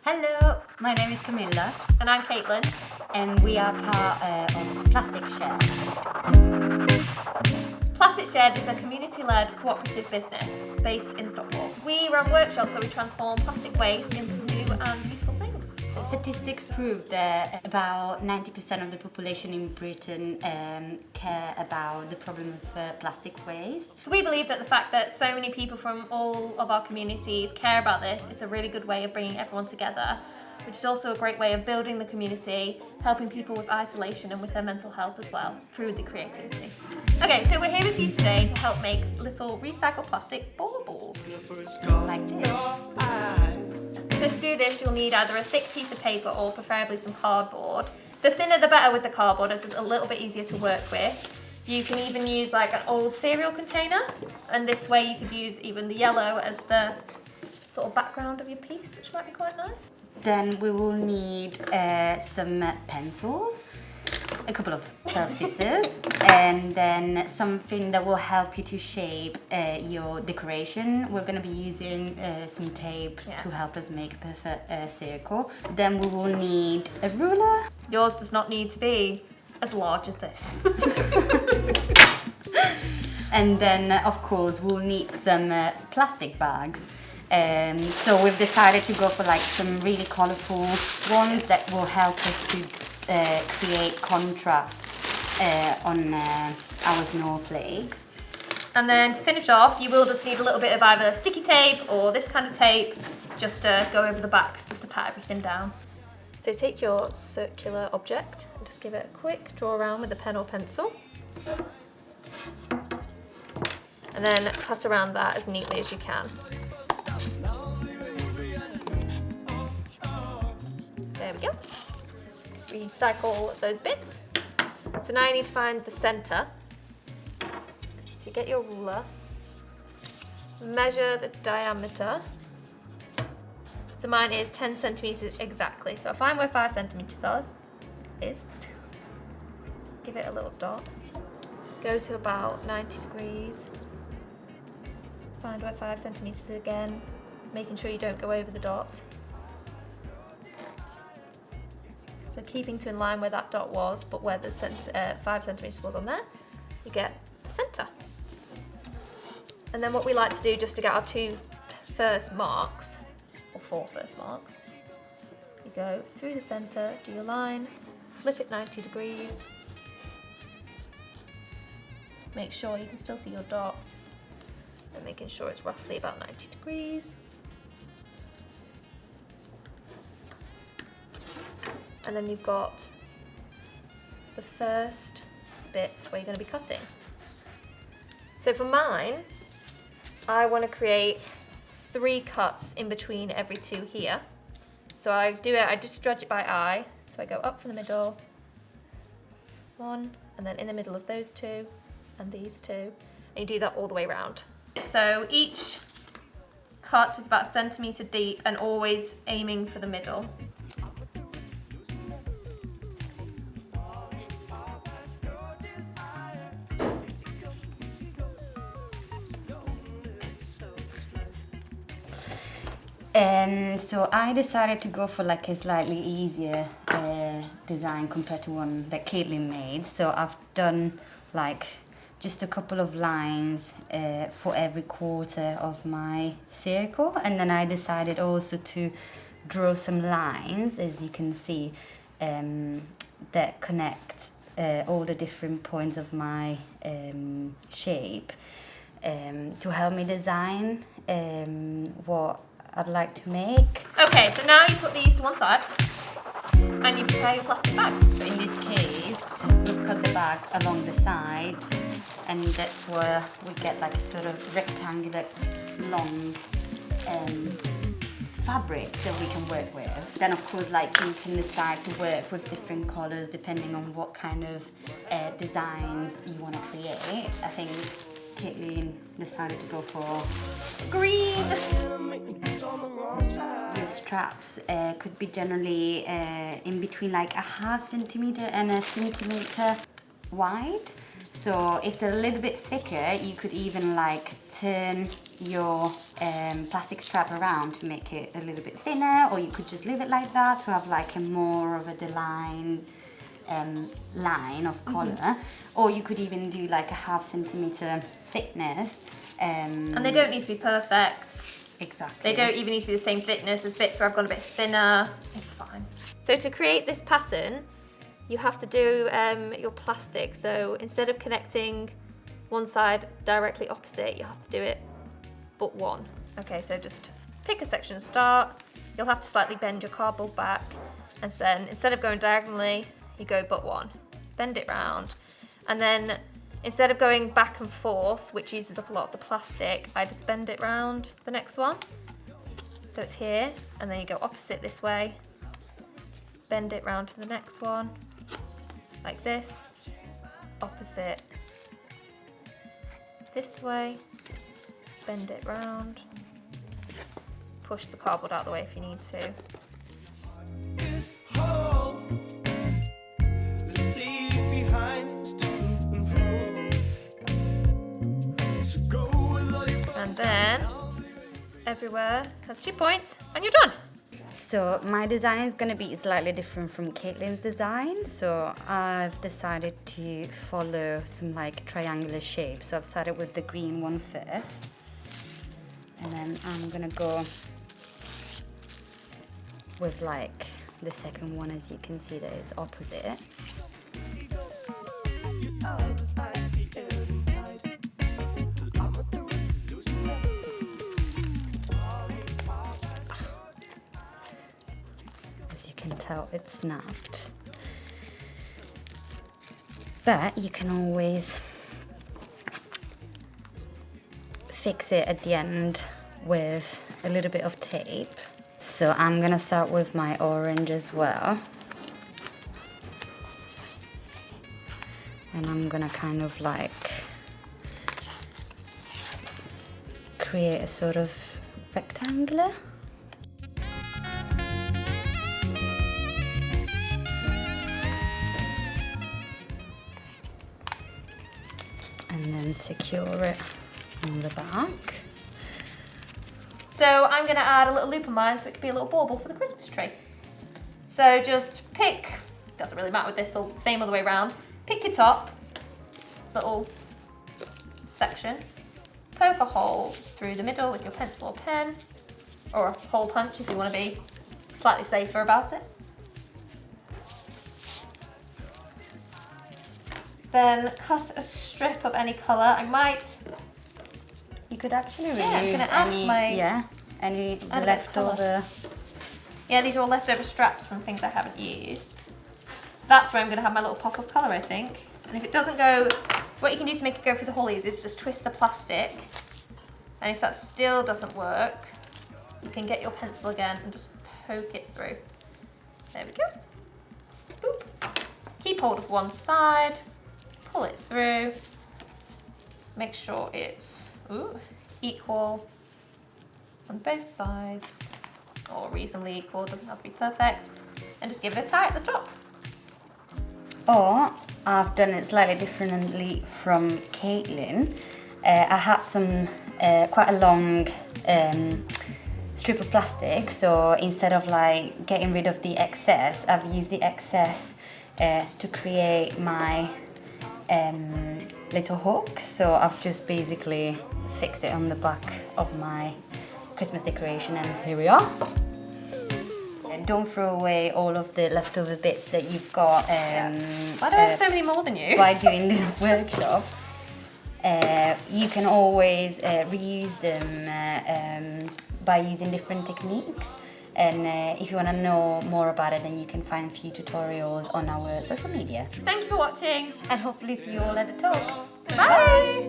Hello, my name is Camilla And I'm Caitlin. and we are part of Plastic Share. Plastic Shed is a community-led cooperative business based in Stockport. We run workshops where we transform plastic waste into new and beautiful things. Statistics prove that about 90% of the population in Britain care about the problem of plastic waste. So we believe that the fact that so many people from all of our communities care about this is a really good way of bringing everyone together, which is also a great way of building the community, helping people with isolation and with their mental health as well, through the creativity. Okay, so we're here with you today to help make little recycled plastic baubles, Like this. So to do this, you'll need either a thick piece of paper or preferably some cardboard. The thinner the better with the cardboard, as it's a little bit easier to work with. You can even use like an old cereal container, and this way you could use even the yellow as the sort of background of your piece, which might be quite nice. Then we will need some pencils, a couple of pair of scissors, and then something that will help you to shape your decoration. We're going to be using some tape to help us make a perfect circle. Then we will need a ruler. Yours does not need to be as large as this. And then, of course, we'll need some plastic bags. So we've decided to go for like some really colourful ones that will help us to create contrast on our snowflakes. And then to finish off, you will just need a little bit of either sticky tape or this kind of tape just to go over the backs, just to pat everything down. So take your circular object and just give it a quick draw around with a pen or pencil. And then cut around that as neatly as you can. There we go. Recycle those bits. So now you need to find the center. So you get your ruler, measure the diameter. So mine is 10 centimeters exactly. So I find where 5 centimeters is. Give it a little dot. Go to about 90 degrees. Find where 5 centimeters is again, making sure you don't go over the dot. So keeping to in line where that dot was, but where the 5 centimeters was on there, you get the center. And then what we like to do, just to get our 2 first marks, or 4 first marks, you go through the center, do your line, flip it 90 degrees, make sure you can still see your dot, and making sure it's roughly about 90 degrees. And then you've got the first bits where you're going to be cutting. So for mine, I want to create 3 cuts in between every 2 here. So I just judge it by eye. So I go up from the middle, 1, and then in the middle of those 2, and these 2, and you do that all the way around. So each cut is about a centimetre deep and always aiming for the middle. So I decided to go for like a slightly easier design compared to one that Caitlin made. So I've done like just a couple of lines for every quarter of my circle, and then I decided also to draw some lines, as you can see, that connect all the different points of my shape to help me design what I'd like to make. Okay, so now you put these to one side and you prepare your plastic bags. So in this case, we've cut the bag along the sides, and that's where we get like a sort of rectangular long fabric that we can work with. Then of course, like, you can decide to work with different colors depending on what kind of designs you want to create. I think Caitlin decided to go for green. The straps could be generally in between like a 0.5 centimeter and a centimeter wide. So if they're a little bit thicker, you could even like turn your plastic strap around to make it a little bit thinner, or you could just leave it like that to have like a more of a line of color, or you could even do like a 0.5 centimeter thickness. And they don't need to be perfect. Exactly. They don't even need to be the same thickness as bits where I've gone a bit thinner. It's fine. So to create this pattern, you have to do your plastic. So instead of connecting one side directly opposite, you have to do it but one. Okay, so just pick a section to start. You'll have to slightly bend your cardboard back, and then instead of going diagonally, you go but one. Bend it round, and then instead of going back and forth, which uses up a lot of the plastic, I just bend it round the next one. So it's here, and then you go opposite this way, bend it round to the next one, like this, opposite this way, bend it round, push the cardboard out of the way if you need to. And then everywhere has 2 points, and you're done. So my design is going to be slightly different from Caitlin's design. So I've decided to follow some like triangular shapes. So I've started with the green one first, and then I'm going to go with like the second one. As you can see, that is opposite. Tell it snapped, but you can always fix it at the end with a little bit of tape. So I'm gonna start with my orange as well, and I'm gonna kind of like create a sort of rectangular. And then secure it on the back. So I'm going to add a little loop of mine so it can be a little bauble for the Christmas tree. So just pick, doesn't really matter with this, so same other way around. Pick your top, little section, poke a hole through the middle with your pencil or pen, or a hole punch if you want to be slightly safer about it. Then cut a strip of any colour. You could actually reuse I'm gonna add any leftover. Yeah, these are all leftover straps from things I haven't used. So that's where I'm gonna have my little pop of colour, I think. And if it doesn't go, what you can do to make it go through the hole is just twist the plastic. And if that still doesn't work, you can get your pencil again and just poke it through. There we go. Boop. Keep hold of one side. Pull it through, make sure it's equal on both sides, or reasonably equal, doesn't have to be perfect, and just give it a tie at the top. Or I've done it slightly differently from Caitlin. I had some quite a long strip of plastic, so instead of like getting rid of the excess, I've used the excess to create my little hook. So I've just basically fixed it on the back of my Christmas decoration, and here we are. And don't throw away all of the leftover bits that you've got. Why do I have so many more than you? By doing this workshop. You can always reuse them by using different techniques. And if you want to know more about it, then you can find a few tutorials on our social media. Thank you for watching. And hopefully see you all at the talk. Bye!